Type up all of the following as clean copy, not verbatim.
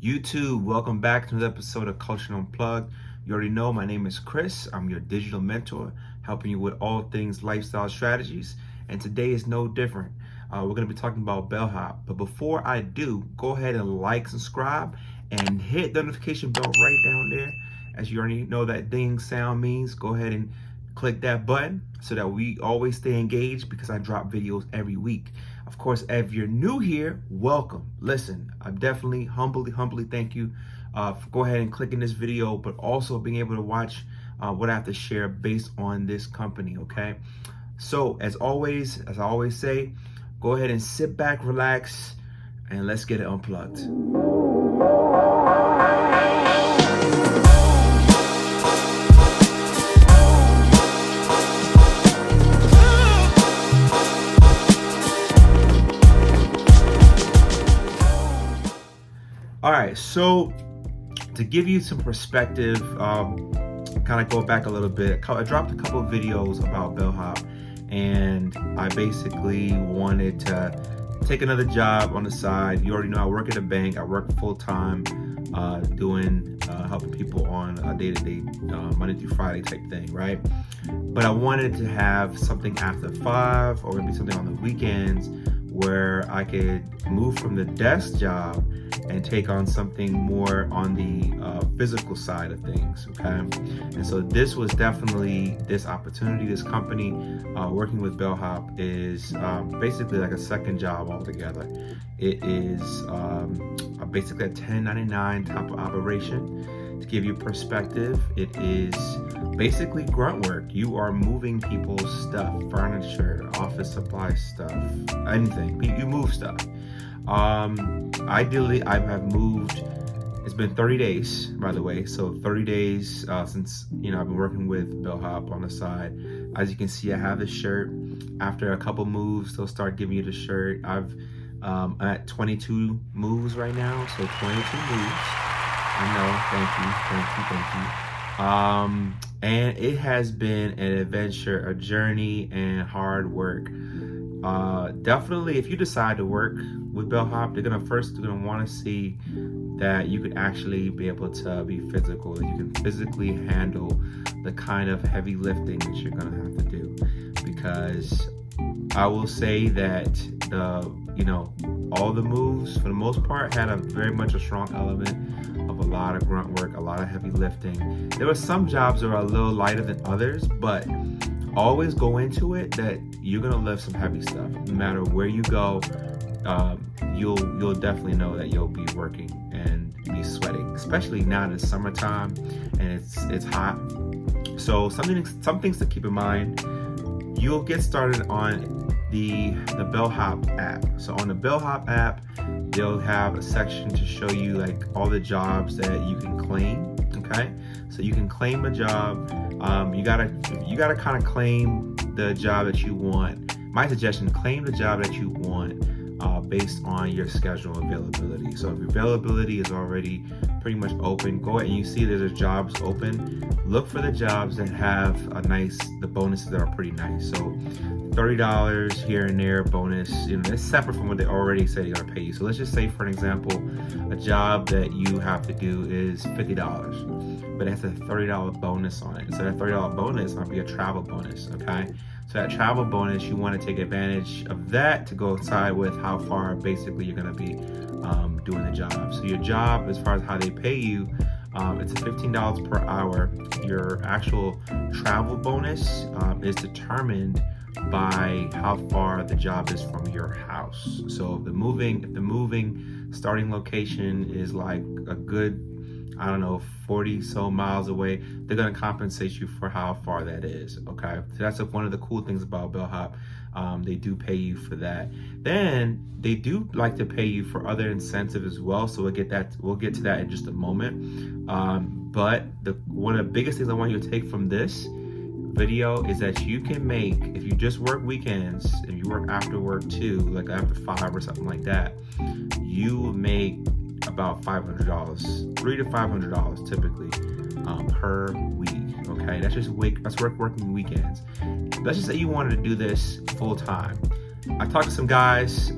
YouTube, welcome back to another episode of Culture Unplugged. You already know my name is Chris. I'm your digital mentor, helping you with all things lifestyle strategies. And today is no different. We're going to be talking about bellhop. But before I do, go ahead and like, subscribe, and hit the notification bell right down there. As you already know that ding sound means, go ahead and click that button so that we always stay engaged because I drop videos every week. Of course, if you're new here, welcome. Listen, I definitely humbly thank you for go ahead and clicking this video, but also being able to watch what I have to share based on this company, okay? So as always, as I always say, go ahead and sit back, relax, and let's get it unplugged. All right, so to give you some perspective, kind of go back a little bit. I dropped a couple of videos about bellhop, and I basically wanted to take another job on the side. You already know I work at a bank. I work full time, doing helping people on a day-to-day, Monday through Friday type thing, right? But I wanted to have something after 5 or maybe something on the weekends where I could move from the desk job and take on something more on the physical side of things, okay? And so this was definitely this opportunity. This company, working with bellhop, is basically like a second job altogether. It is basically a 1099 type of operation. To give you perspective, it is basically grunt work. You are moving people's stuff, furniture, office supply stuff, anything. You move stuff. Ideally, I have moved. It's been 30 days, by the way. So 30 days since I've been working with bellhop on the side. As you can see, I have this shirt. After a couple moves, they'll start giving you the shirt. I'm at 22 moves right now, so 22 moves. I know, thank you. And it has been an adventure, a journey, and hard work. Definitely, if you decide to work with bellhop, they're gonna want to see that you could actually be able to be physical, that you can physically handle the kind of heavy lifting that you're gonna have to do. Because I will say that all the moves, for the most part, had very much a strong element of a lot of grunt work, a lot of heavy lifting. There were some jobs that were a little lighter than others, but always go into it that you're gonna lift some heavy stuff. No matter where you go, you'll definitely know that you'll be working and be sweating, especially now in the summertime and it's hot. So some things to keep in mind. You'll get started on the bellhop app. So on the bellhop app, they'll have a section to show you like all the jobs that you can claim. Okay, so you can claim a job. You gotta kind of claim the job that you want. My suggestion: claim the job that you want based on your schedule availability. So if your availability is already pretty much open, go ahead and you see there's jobs open. Look for the jobs that have the bonuses that are pretty nice. So $30 here and there bonus, it's separate from what they already said they're gonna pay you. So let's just say, for an example, a job that you have to do is $50, but it has a $30 bonus on it. So that $30 bonus might be a travel bonus, okay? So that travel bonus, you want to take advantage of that to go side with how far basically you're going to be doing the job. So your job, as far as how they pay you, it's a $15 per hour. Your actual travel bonus is determined by how far the job is from your house. So if the moving starting location is like a good, 40 so miles away, they're gonna compensate you for how far that is, okay? So that's one of the cool things about bellhop. They do pay you for that. Then they do like to pay you for other incentives as well. So we'll get to that in just a moment. But one of the biggest things I want you to take from this video is that you can make, if you just work weekends, if you work after work too, like after 5 or something like that, you will make about $500, $300 to $500 typically per week. Okay, that's working weekends. Let's just say you wanted to do this full time. I talked to some guys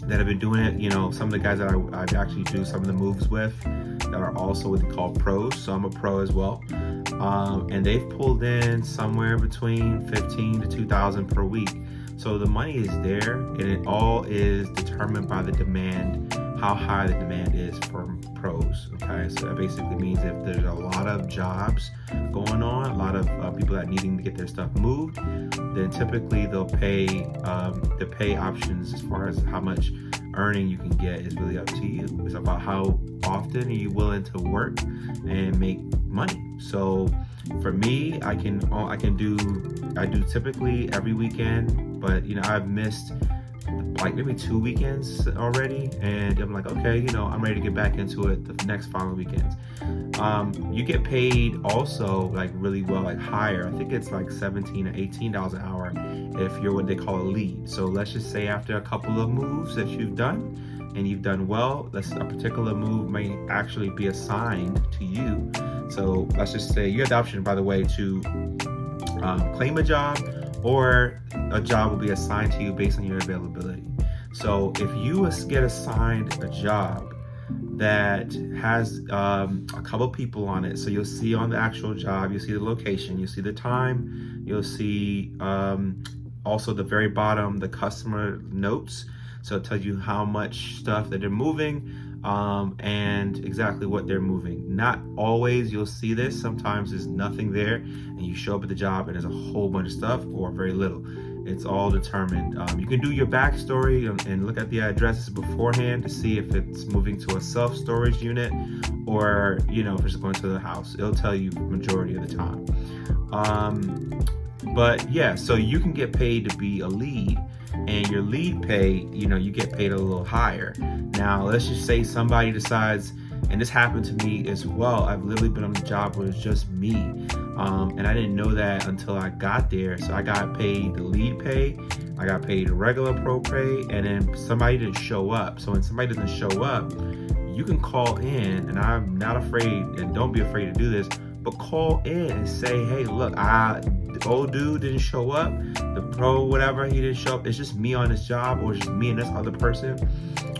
that have been doing it. Some of the guys that I actually do some of the moves with that are also what they call pros. So I'm a pro as well. And they've pulled in somewhere between 15 to 2,000 per week. So the money is there, and it all is determined by the demand, how high the demand is from pros. Okay, so that basically means if there's a lot of jobs going on, a lot of people that needing to get their stuff moved, then typically they'll pay. The pay options as far as how much earning you can get is really up to you. It's about how often are you willing to work and make money. So for me, I do typically every weekend, but I've missed like maybe 2 weekends already, and I'm like, okay, I'm ready to get back into it the next following weekends. You get paid also like really well, like higher. I think it's like $17 or $18 an hour if you're what they call a lead. So let's just say after a couple of moves that you've done and you've done well, a particular move may actually be assigned to you. So let's just say you have the option, by the way, to claim a job, or a job will be assigned to you based on your availability. So if you get assigned a job that has a couple people on it, so you'll see on the actual job, you'll see the location, you'll see the time, you'll see also the very bottom, the customer notes. So it tells you how much stuff that they're moving, and exactly what they're moving. Not always you'll see this. Sometimes there's nothing there and you show up at the job and there's a whole bunch of stuff, or very little. It's all determined. You can do your backstory and look at the addresses beforehand to see if it's moving to a self-storage unit, or if it's going to the house. It'll tell you majority of the time. But yeah, so you can get paid to be a lead, and your lead pay, you get paid a little higher. Now, let's just say somebody decides, and this happened to me as well. I've literally been on a job where it's just me, and I didn't know that until I got there. So I got paid the lead pay, I got paid the regular pro pay, and then somebody didn't show up. So when somebody doesn't show up, you can call in, and I'm not afraid, and don't be afraid to do this, but call in and say, hey, look, the old dude didn't show up, the pro, whatever, he didn't show up. It's just me on this job, or it's just me and this other person,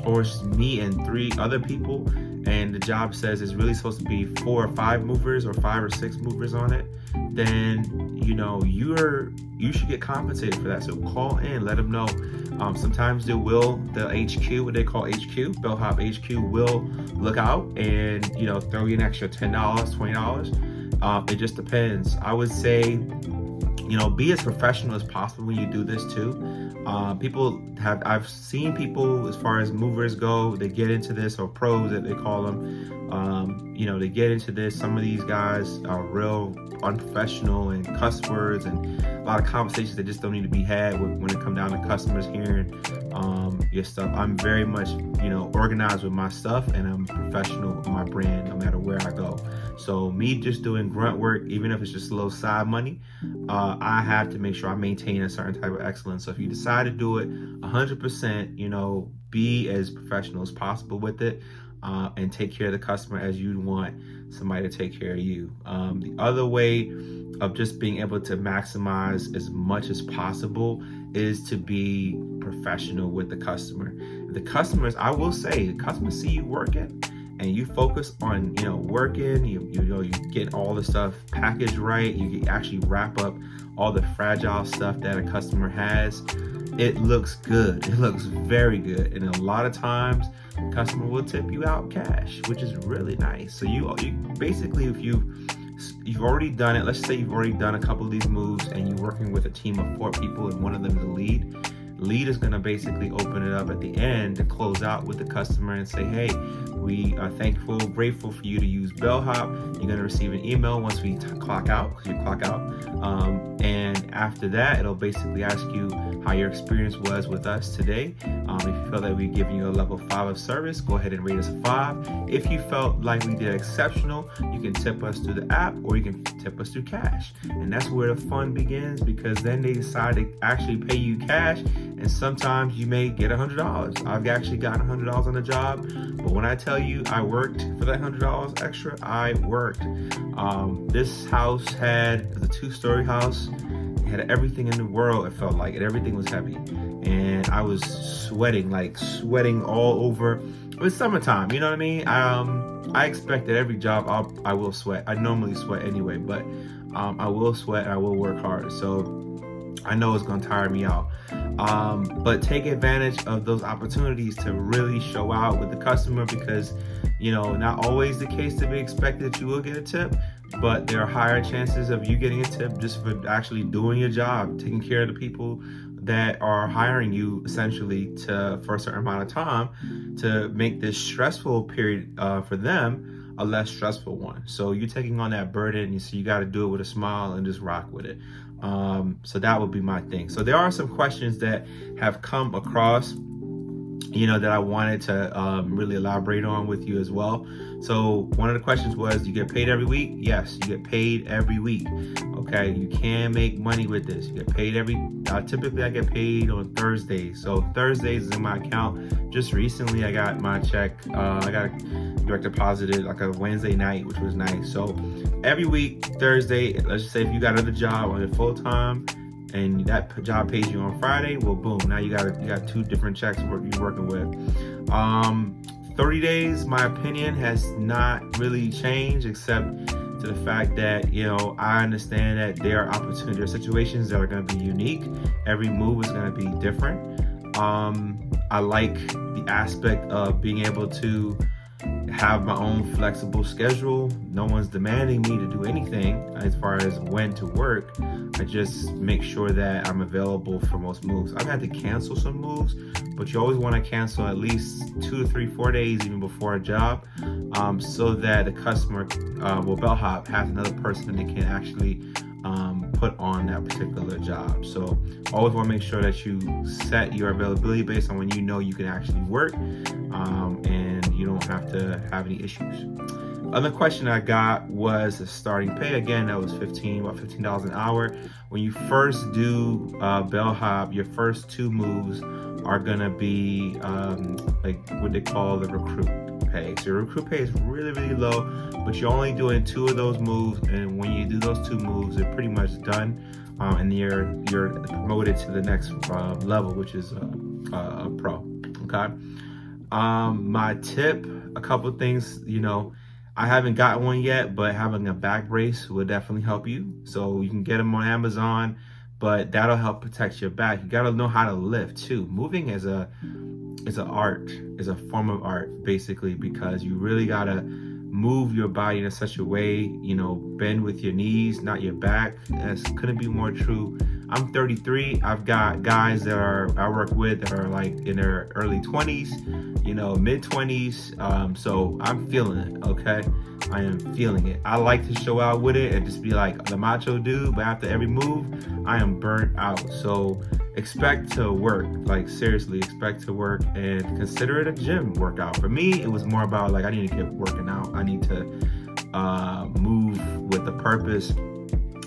or it's just me and 3 other people, and the job says it's really supposed to be 4 or 5 movers or 5 or 6 movers on it, then you should get compensated for that. So call in, let them know. Sometimes the HQ, what they call HQ, Bellhop HQ, will look out and throw you an extra $10, $20. It just depends. I would say, be as professional as possible when you do this too. I've seen people, as far as movers go, they get into this, or pros that they call them, they get into this. Some of these guys are real unprofessional and cuss words and a lot of conversations that just don't need to be had when it comes down to customers hearing your stuff. I'm very much, organized with my stuff, and I'm professional with my brand no matter where I go. So me just doing grunt work, even if it's just a little side money, I have to make sure I maintain a certain type of excellence. So if you decide to do it 100%, be as professional as possible with it, and take care of the customer as you'd want somebody to take care of you. The other way of just being able to maximize as much as possible is to be professional with the customer. The customers, I will say, the customers see you working and you focus on, working, you get all the stuff packaged right, you actually wrap up all the fragile stuff that a customer has. It looks good. It looks very good. And a lot of times the customer will tip you out cash, which is really nice. So you basically, if you've already done it, let's say you've already done a couple of these moves and you're working with a team of 4 people and one of them is a lead is going to basically open it up at the end to close out with the customer and say, hey, we are thankful, grateful for you to use Bellhop. You're going to receive an email once we clock out, because you clock out. And after that, it'll basically ask you how your experience was with us today. If you feel that we've given you a level 5 of service, go ahead and rate us a 5. If you felt like we did exceptional, you can tip us through the app, or you can tip us through cash. And that's where the fun begins, because then they decide to actually pay you cash. And sometimes you may get $100. I've actually gotten $100 on the job, but when I tell you I worked for that $100 extra, I worked. This house had a 2-story house. It had everything in the world. It felt like it. Everything was heavy, and I was sweating all over. It was summertime, you know what I mean? I expect that every job I will sweat. I normally sweat anyway, but I will sweat and I will work hard. So I know it's gonna tire me out. But take advantage of those opportunities to really show out with the customer, because not always the case to be expected that you will get a tip, but there are higher chances of you getting a tip just for actually doing your job, taking care of the people that are hiring you essentially for a certain amount of time to make this stressful period for them a less stressful one. So you're taking on that burden, so you got to do it with a smile and just rock with it. So that would be my thing. So there are some questions that have come across, that I wanted to really elaborate on with you as well. So one of the questions was, you get paid every week? Yes, you get paid every week. Okay, you can make money with this. You get paid typically I get paid on Thursdays. So Thursdays is in my account. Just recently I got my check. I got direct deposited like a Wednesday night, which was nice. So every week, Thursday, let's just say if you got another job on your full time, and that job pays you on Friday, well, boom, now you got two different checks you're working with. 30 days, my opinion has not really changed, except to the fact that, I understand that there are situations that are going to be unique. Every move is going to be different. I like the aspect of being able to have my own flexible schedule. No one's demanding me to do anything as far as when to work. I just make sure that I'm available for most moves. I've had to cancel some moves, but you always want to cancel at least 2 to 3, 4 days even before a job, so that the customer, bellhop has another person that they can actually put on that particular job. So always want to make sure that you set your availability based on when you can actually work, and you don't have to have any issues. Other question I got was the starting pay. Again, that was $15 an hour. When you first do bellhop, your first 2 moves are gonna be like what they call the recruit pay. So your recruit pay is really, really low, but you're only doing 2 of those moves, and when you do those 2 moves, they're pretty much done, and you're promoted to the next level, which is a pro. Okay. My tip, a couple things, I haven't got one yet, but having a back brace will definitely help you. So you can get them on Amazon, but that'll help protect your back. You gotta know how to lift too. Moving is an art, is a form of art basically, because you really gotta move your body in such a way, bend with your knees, not your back. That couldn't be more true. I'm 33. I've got guys I work with that are like in their early 20s, mid 20s. So I'm feeling it. Okay, I am feeling it. I like to show out with it and just be like the macho dude, but after every move, I am burnt out. So expect to work, like seriously, expect to work, and consider it a gym workout. For me, it was more about like I need to get working out. I need to move with a purpose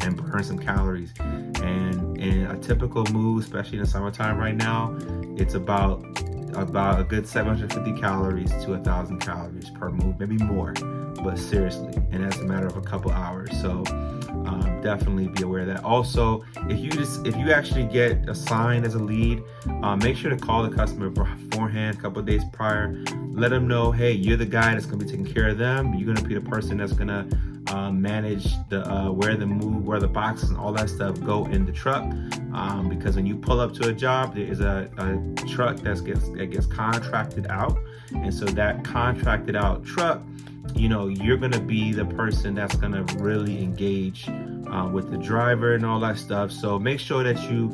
and burn some calories. And in a typical move, especially in the summertime right now, it's about a good 750 calories to 1,000 calories per move, maybe more, but seriously, and that's a matter of a couple hours. So definitely be aware of that. Also, if you actually get assigned as a lead, make sure to call the customer beforehand, a couple of days prior. Let them know, hey, you're the guy that's going to be taking care of them. You're going to be the person that's going to manage where the boxes and all that stuff go in the truck, because when you pull up to a job, there is a truck that gets contracted out, and so that contracted out truck, you're gonna be the person that's gonna really engage with the driver and all that stuff. So make sure that you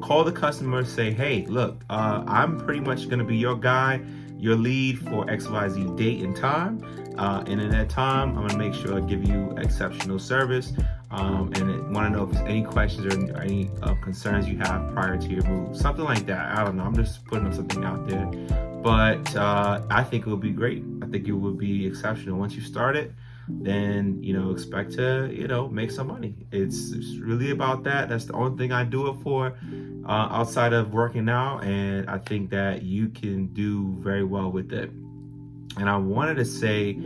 call the customer, say, hey, look, I'm pretty much gonna be your guy, your lead for XYZ date and time, and in that time, I'm gonna make sure I give you exceptional service, and want to know if there's any questions or any concerns you have prior to your move. Something like that. I don't know. I'm just putting something out there, but I think it would be great. I think it would be exceptional. Once you start it, then expect to make some money. It's really about that. That's the only thing I do it for, outside of working out, and I think that you can do very well with it. And I wanted to say,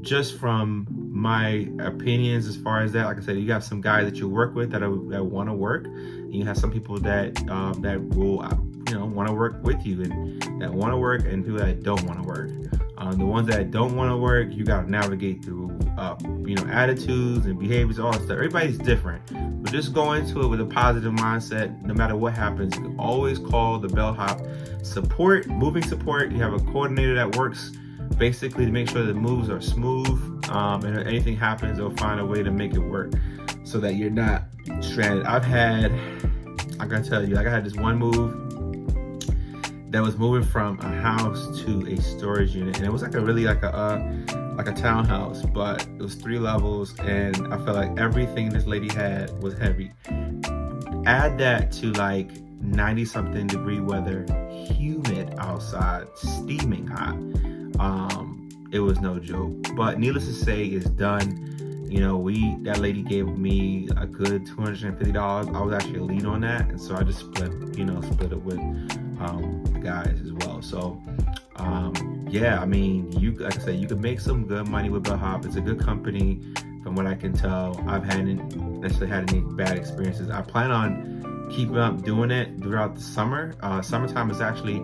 just from my opinions as far as that. Like I said, you got some guys that you work with that want to work, and you have some people that that will want to work with you, and that want to work, and people that don't want to work. The ones that don't want to work, you got to navigate through attitudes and behaviors, all that stuff. Everybody's different, but just go into it with a positive mindset. No matter what happens, you can always call the bellhop moving support. You have a coordinator that works basically to make sure the moves are smooth, and if anything happens, they'll find a way to make it work so that you're not stranded. I gotta tell you, I had this one move that was moving from a house to a storage unit, and it was like a townhouse, but it was 3 levels, and I felt like everything this lady had was heavy. Add that to like 90 something degree weather, humid outside, steaming hot. It was no joke, but needless to say, it's done. That lady gave me a good $250. I was actually a lead on that, and so I just split it with the guys as well. So yeah, I mean, like I said, you can make some good money with bellhop. It's a good company from what I can tell. I haven't necessarily had any bad experiences. I plan on keeping up doing it throughout the summer. Summertime is actually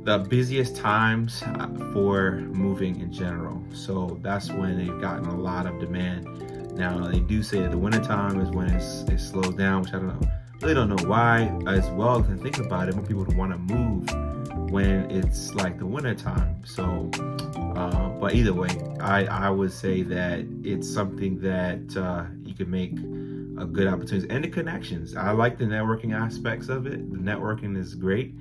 the busiest times for moving in general, so that's when they've gotten a lot of demand. Now they do say that the wintertime is when it slows down, which I really don't know why as well. Because think about it, more people want to move when it's like the wintertime. So but either way, I would say that it's something that you can make a good opportunity, and the connections. I like the networking aspects of it. The networking is great.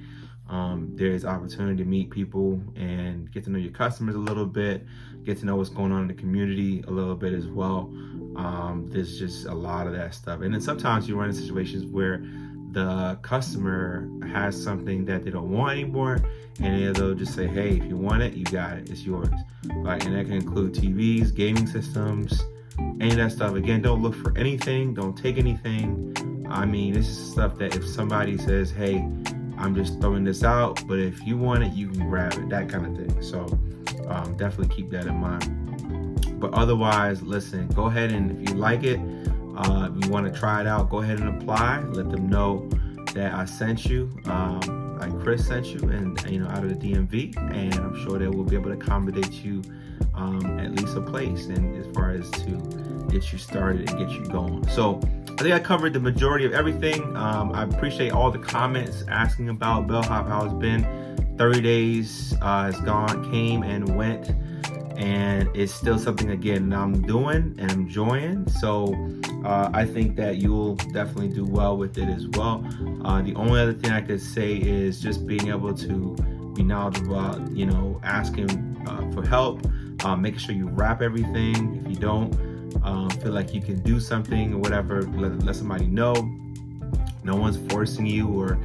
There's opportunity to meet people and get to know your customers a little bit, get to know what's going on in the community a little bit as well. There's just a lot of that stuff. And then sometimes you run into situations where the customer has something that they don't want anymore, and they'll just say, hey, if you want it, you got it, it's yours. Like, and that can include TVs, gaming systems, any of that stuff. Again, don't look for anything, don't take anything. I mean, this is stuff that if somebody says, hey, I'm just throwing this out, but if you want it, you can grab it, that kind of thing. So definitely keep that in mind. But otherwise, listen, go ahead, and if you like it, if you want to try it out, go ahead and apply. Let them know that I sent you, like Chris sent you, and out of the DMV, and I'm sure they will be able to accommodate you at least a place, and as far as to get you started and get you going. So I think I covered the majority of everything. I appreciate all the comments asking about bellhop, how it's been. 30 days came and went, and it's still something, again, I'm doing and I'm enjoying. So I think that you'll definitely do well with it as well. The only other thing I could say is just being able to be knowledgeable about, asking for help, making sure you wrap everything. If you don't feel like you can do something or whatever, let somebody know. No one's forcing you, or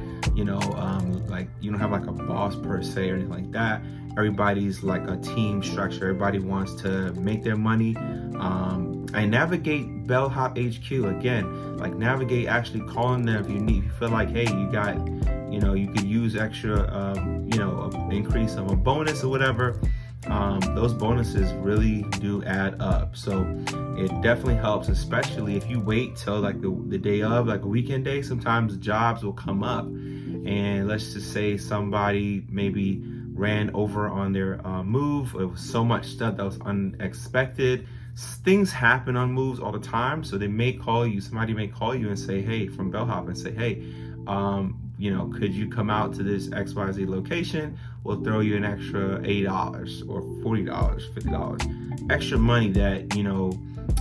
like you don't have like a boss per se or anything like that. Everybody's like a team structure. Everybody wants to make their money. I navigate Bellhop HQ again. Like, navigate actually calling them if you feel like, hey, you got, you could use extra, increase of a bonus or whatever. Those bonuses really do add up. So it definitely helps, especially if you wait till like the day of, like a weekend day. Sometimes jobs will come up, and let's just say somebody maybe ran over on their move. It was so much stuff that was unexpected. Things happen on moves all the time, so somebody may call you and say, hey, from Bellhop, and say, hey, could you come out to this XYZ location? We'll throw you an extra $8 or $40, $50, extra money that,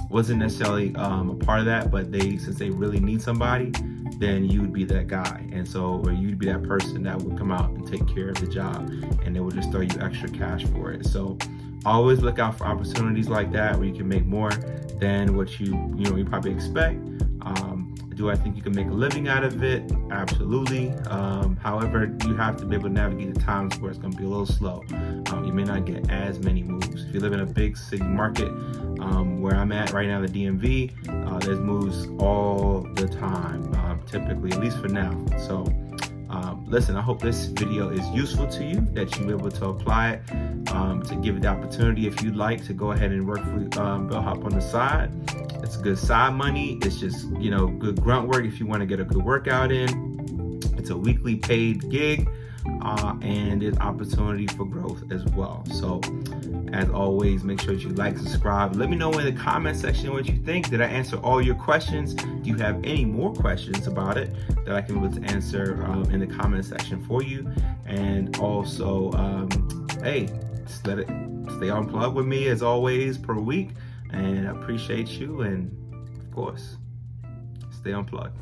wasn't necessarily a part of that, but since they really need somebody, then you would be that guy. And so, or you'd be that person that would come out and take care of the job, and they would just throw you extra cash for it. So always look out for opportunities like that where you can make more than what you probably expect. Do I think you can make a living out of it? Absolutely. However, you have to be able to navigate the times where it's going to be a little slow. You may not get as many moves. If you live in a big city market, where I'm at right now, the DMV, there's moves all the time, typically, at least for now. So listen, I hope this video is useful to you, that you're able to apply it, to give it the opportunity, if you'd like, to go ahead and work for Bellhop on the side. It's good side money. It's just, good grunt work if you want to get a good workout in. It's a weekly paid gig, and there's opportunity for growth as well. So as always, make sure that you like, subscribe. Let me know in the comment section what you think. Did I answer all your questions? Do you have any more questions about it that I can be able to answer in the comment section for you? And also, hey, just stay unplugged with me as always per week. And I appreciate you. And of course, stay unplugged.